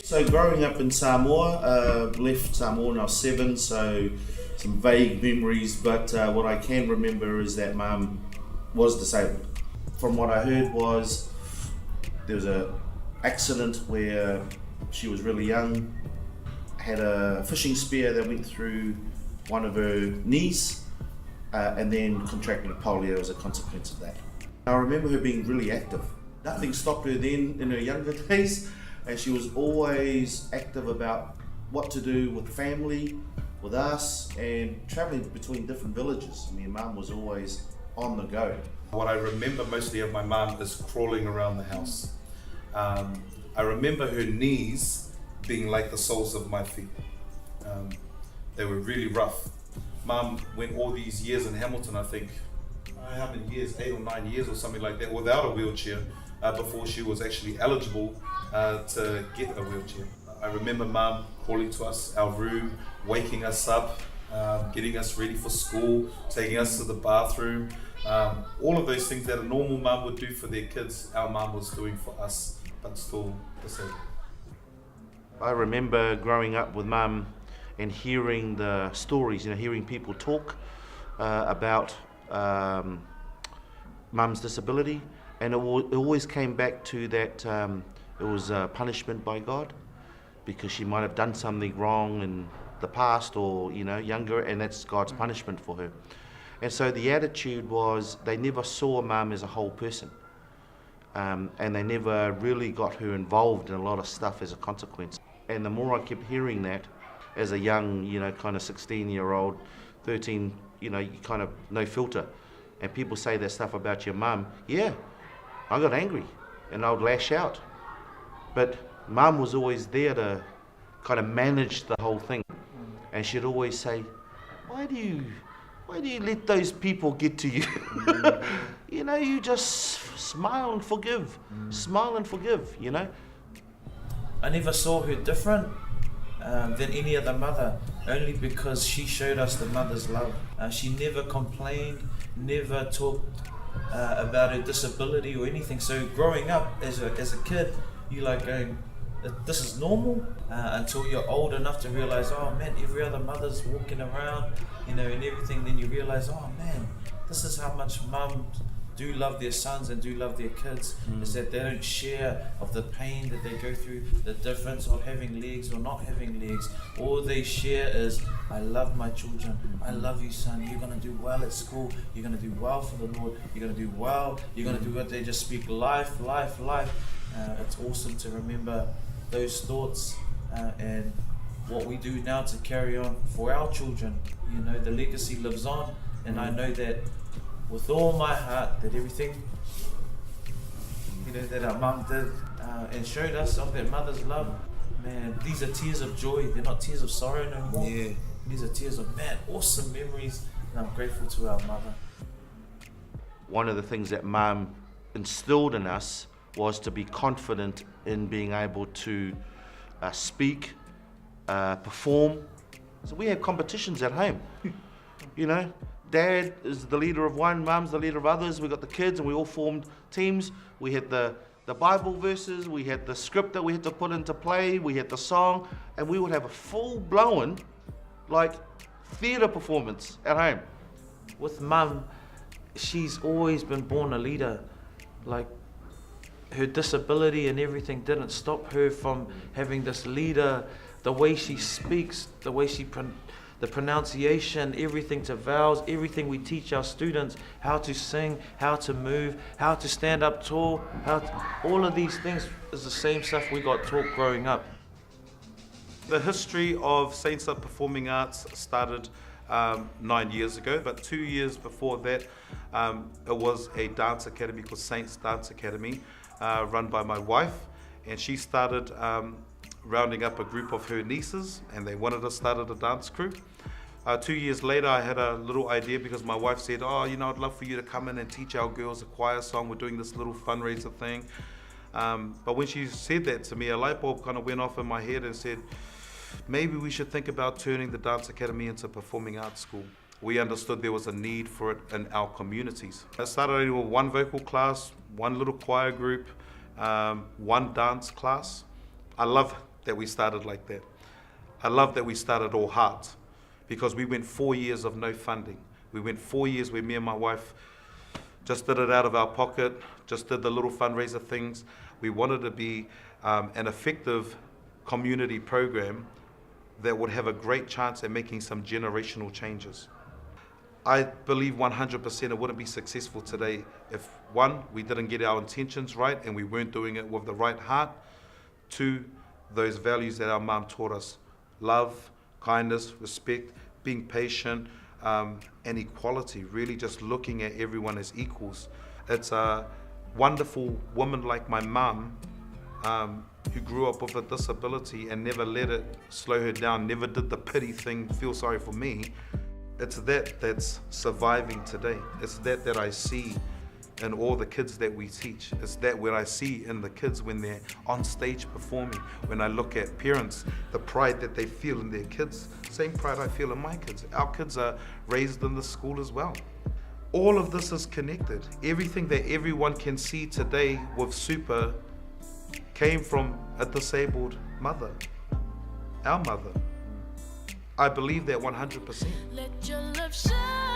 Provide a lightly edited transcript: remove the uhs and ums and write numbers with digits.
So growing up in Samoa, left Samoa when I was 7, so some vague memories, but what I can remember is that Mum was disabled. From what I heard was there was an accident where she was really young, had a fishing spear that went through one of her knees, and then contracted polio as a consequence of that. I remember her being really active. Nothing stopped her then in her younger days, and she was always active about what to do with family, with us, and travelling between different villages. I mean, Mum was always on the go. What I remember mostly of my mum is crawling around the house. I remember her knees being like the soles of my feet. They were really rough. Mum went all these years in Hamilton, I think, how many years, 8 or 9 years or something like that, without a wheelchair before she was actually eligible to get a wheelchair. I remember Mum calling to us, our room, waking us up, getting us ready for school, taking us to the bathroom. All of those things that a normal mum would do for their kids, our mum was doing for us, but still disabled. I remember growing up with Mum and hearing the stories, hearing people talk about Mum's disability, and it always came back to that it was a punishment by God because she might have done something wrong in the past or younger, and that's God's punishment for her. And so the attitude was they never saw Mum as a whole person, and they never really got her involved in a lot of stuff as a consequence. And the more I kept hearing that as a young, kind of 16-year-old, 13, you kind of no filter, and people say that stuff about your mum, yeah, I got angry and I would lash out. But Mum was always there to kind of manage the whole thing, and she'd always say, why do you let those people get to you? You just smile and forgive. Smile and forgive, I never saw her different than any other mother, only because she showed us the mother's love. She never complained, never talked about her disability or anything. So growing up as a kid, you like going, this is normal, until you're old enough to realize, oh man, every other mother's walking around, and everything. Then you realize, oh man, this is how much mums do love their sons and do love their kids, is that they don't share of the pain that they go through, the difference of having legs or not having legs. All they share is, I love my children, I love you son, you're going to do well at school, you're going to do well for the Lord, you're going to do well, you're going to do what they just speak life, life, life. It's awesome to remember those thoughts and what we do now to carry on for our children. The legacy lives on, and I know that with all my heart that everything that our mum did and showed us of that mother's love, man, these are tears of joy. They're not tears of sorrow no more. Yeah. These are tears of, man, awesome memories, and I'm grateful to our mother. One of the things that Mum instilled in us was to be confident in being able to speak, perform. So we have competitions at home. Dad is the leader of one, Mum's the leader of others. We got the kids and we all formed teams. We had the Bible verses, we had the script that we had to put into play, we had the song, and we would have a full-blown theatre performance at home. With Mum, she's always been born a leader. Her disability and everything didn't stop her from having this leader. The way she speaks, the way the pronunciation, everything to vowels, everything we teach our students, how to sing, how to move, how to stand up tall, all of these things is the same stuff we got taught growing up. The history of Saints of Performing Arts started 9 years ago, but 2 years before that, it was a dance academy called Saints Dance Academy, run by my wife, and she started rounding up a group of her nieces, and they wanted to start a dance crew. 2 years later, I had a little idea because my wife said, I'd love for you to come in and teach our girls a choir song. We're doing this little fundraiser thing. But when she said that to me, a light bulb kind of went off in my head and said, maybe we should think about turning the Dance Academy into a performing arts school. We understood there was a need for it in our communities. I started with one vocal class, one little choir group, one dance class. I love that we started like that. I love that we started all heart, because we went 4 years of no funding. We went 4 years where me and my wife just did it out of our pocket, just did the little fundraiser things. We wanted to be an effective community program that would have a great chance at making some generational changes. I believe 100% it wouldn't be successful today if, one, we didn't get our intentions right and we weren't doing it with the right heart. Two, those values that our mom taught us: love, kindness, respect, being patient, and equality, really just looking at everyone as equals. It's a wonderful woman like my mom, who grew up with a disability and never let it slow her down, never did the pity thing, feel sorry for me. It's that that's surviving today. It's that that I see in all the kids that we teach. It's that what I see in the kids when they're on stage performing. When I look at parents, the pride that they feel in their kids, same pride I feel in my kids. Our kids are raised in the school as well. All of this is connected. Everything that everyone can see today with Super came from a disabled mother, our mother. I believe that 100%. Let your love shine.